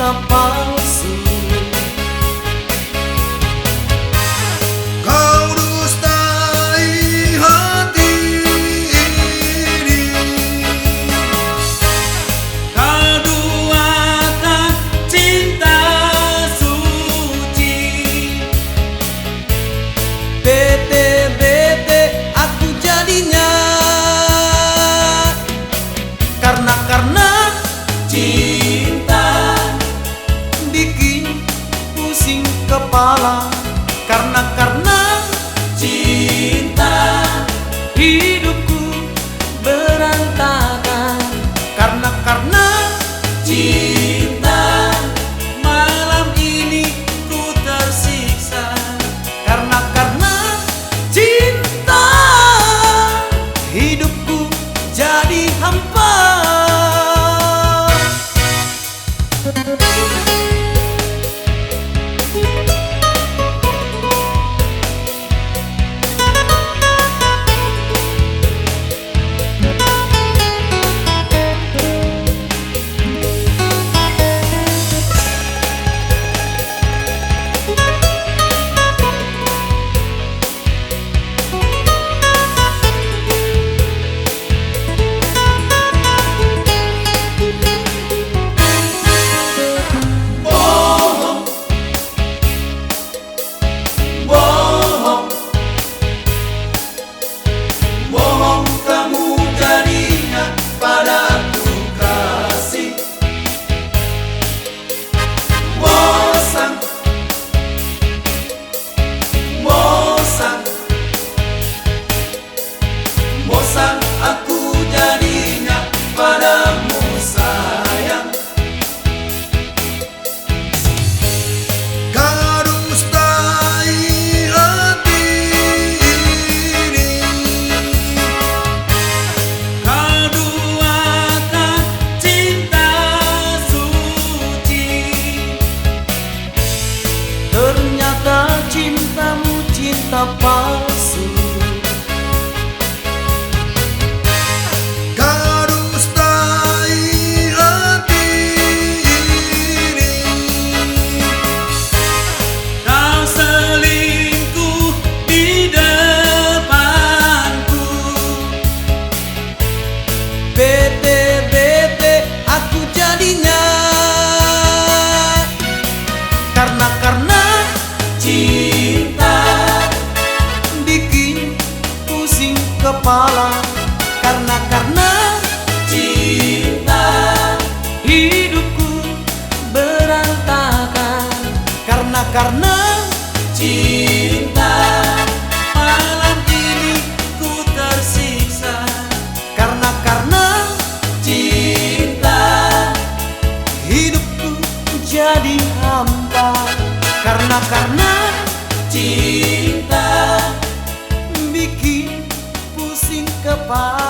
cinta palsu. Kau dustai hati ini, Kau duakan cinta suci. Bete aku jadinya, karena cinta bikin pusing kepala. Karena cinta hidupku berantakan. Karena cinta malam ini ku tersiksa. Karena cinta hidupku jadi hampa. Bosan aku jadinya padamu sayang. kau dustai hati ini, Kau duakan cinta suci. Ternyata cintamu cinta palsu. kau dustai hati ini, Kau selingkuh di depanku. Bete aku jadinya, karena cinta bikin pusing kepala. Karena cinta hidupku berantakan. Karena cinta malam ini ku tersiksa. Karena cinta hidupku jadi hampa. Karena cinta bikin pusing kepala.